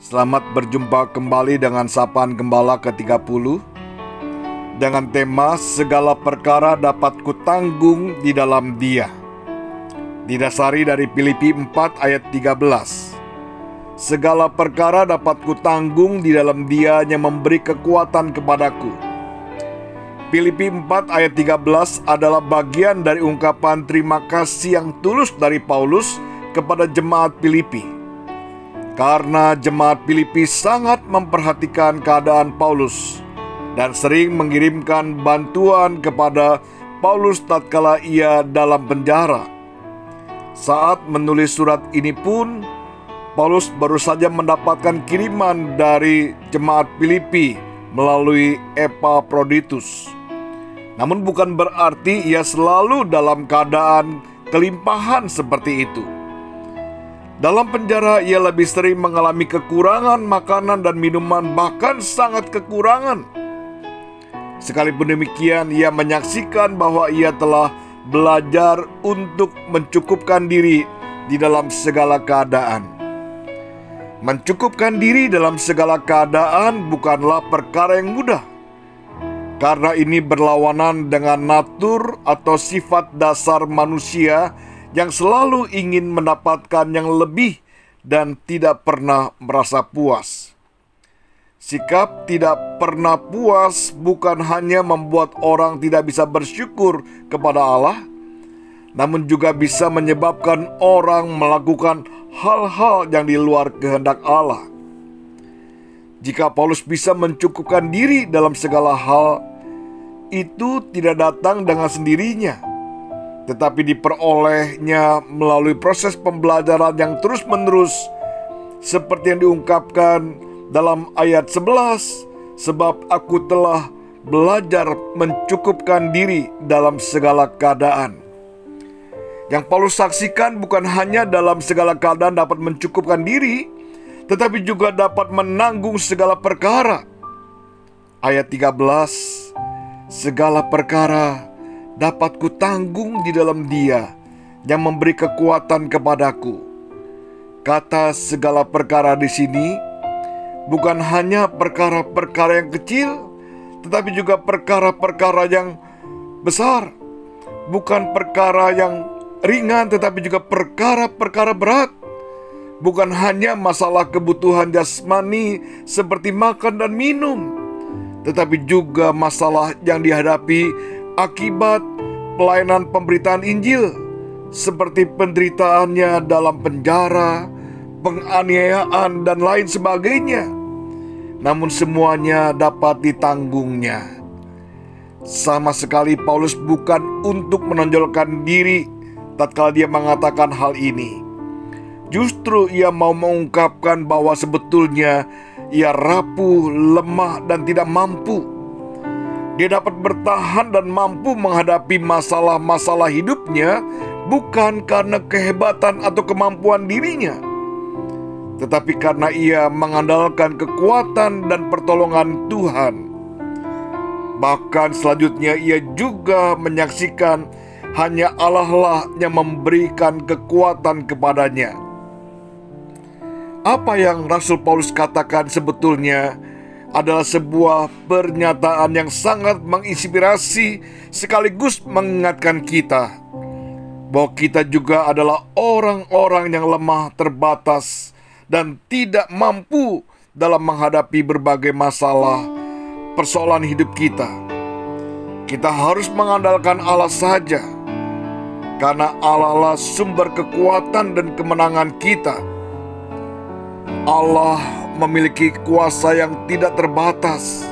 Selamat berjumpa kembali dengan Sapaan Gembala ke-30 dengan tema segala perkara dapat kutanggung di dalam Dia. Didasari dari Filipi 4 ayat 13. Segala perkara dapat kutanggung di dalam Dia yang memberi kekuatan kepadaku. Filipi 4 ayat 13 adalah bagian dari ungkapan terima kasih yang tulus dari Paulus kepada jemaat Filipi. Karena jemaat Filipi sangat memperhatikan keadaan Paulus dan sering mengirimkan bantuan kepada Paulus tatkala ia dalam penjara. Saat menulis surat ini pun, Paulus baru saja mendapatkan kiriman dari jemaat Filipi melalui Epaphroditus. Namun bukan berarti ia selalu dalam keadaan kelimpahan seperti itu. Dalam penjara ia lebih sering mengalami kekurangan makanan dan minuman, bahkan sangat kekurangan. Sekalipun demikian, ia menyaksikan bahwa ia telah belajar untuk mencukupkan diri di dalam segala keadaan. Mencukupkan diri dalam segala keadaan bukanlah perkara yang mudah, karena ini berlawanan dengan natur atau sifat dasar manusia yang selalu ingin mendapatkan yang lebih dan tidak pernah merasa puas. Sikap tidak pernah puas bukan hanya membuat orang tidak bisa bersyukur kepada Allah, namun juga bisa menyebabkan orang melakukan hal-hal yang di luar kehendak Allah. Jika Paulus bisa mencukupkan diri dalam segala hal, itu tidak datang dengan sendirinya, tetapi diperolehnya melalui proses pembelajaran yang terus-menerus, seperti yang diungkapkan dalam ayat 11, sebab aku telah belajar mencukupkan diri dalam segala keadaan. Yang Paulus saksikan bukan hanya dalam segala keadaan dapat mencukupkan diri, tetapi juga dapat menanggung segala perkara. Ayat 13, segala perkara dapat kutanggung di dalam Dia yang memberi kekuatan kepadaku. Kata segala perkara di sini bukan hanya perkara-perkara yang kecil, tetapi juga perkara-perkara yang besar. Bukan perkara yang ringan, tetapi juga perkara-perkara berat. Bukan hanya masalah kebutuhan jasmani seperti makan dan minum, tetapi juga masalah yang dihadapi akibat pelayanan pemberitaan Injil, seperti penderitaannya dalam penjara, penganiayaan, dan lain sebagainya. Namun semuanya dapat ditanggungnya. Sama sekali Paulus bukan untuk menonjolkan diri tatkala dia mengatakan hal ini. Justru ia mau mengungkapkan bahwa sebetulnya ia rapuh, lemah, dan tidak mampu. Dia dapat bertahan dan mampu menghadapi masalah-masalah hidupnya bukan karena kehebatan atau kemampuan dirinya, tetapi karena ia mengandalkan kekuatan dan pertolongan Tuhan. Bahkan selanjutnya ia juga menyaksikan hanya Allah lah yang memberikan kekuatan kepadanya. Apa yang Rasul Paulus katakan sebetulnya adalah sebuah pernyataan yang sangat menginspirasi sekaligus mengingatkan kita bahwa kita juga adalah orang-orang yang lemah, terbatas, dan tidak mampu dalam menghadapi berbagai masalah persoalan hidup kita. Kita harus mengandalkan Allah saja, karena Allah lah sumber kekuatan dan kemenangan kita. Allah memiliki kuasa yang tidak terbatas,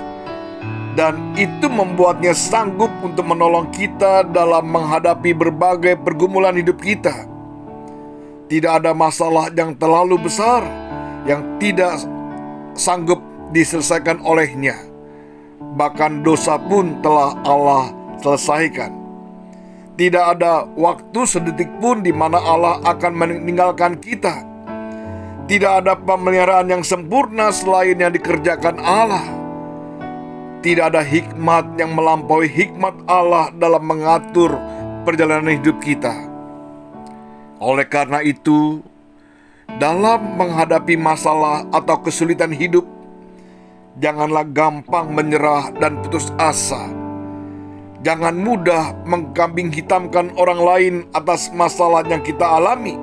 dan itu membuatnya sanggup untuk menolong kita dalam menghadapi berbagai pergumulan hidup kita. Tidak ada masalah yang terlalu besar yang tidak sanggup diselesaikan olehnya. Bahkan dosa pun telah Allah selesaikan. Tidak ada waktu sedetik pun di mana Allah akan meninggalkan kita. Tidak ada pemeliharaan yang sempurna selain yang dikerjakan Allah. Tidak ada hikmat yang melampaui hikmat Allah dalam mengatur perjalanan hidup kita. Oleh karena itu, Dalam menghadapi masalah atau kesulitan hidup, janganlah gampang menyerah dan putus asa. Jangan mudah mengkambing hitamkan orang lain atas masalah yang kita alami.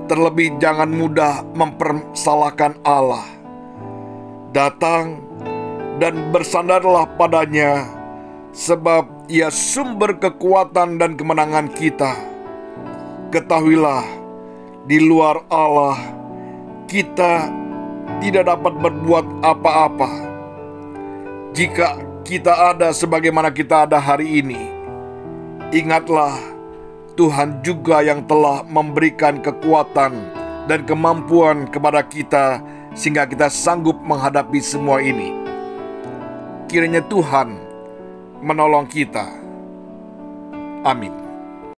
Terlebih jangan mudah mempersalahkan Allah. Datang dan bersandarlah padanya, sebab Ia sumber kekuatan dan kemenangan kita. Ketahuilah, di luar Allah kita tidak dapat berbuat apa-apa. Jika kita ada sebagaimana kita ada hari ini, ingatlah Tuhan juga yang telah memberikan kekuatan dan kemampuan kepada kita sehingga kita sanggup menghadapi semua ini. Kiranya Tuhan menolong kita. Amin.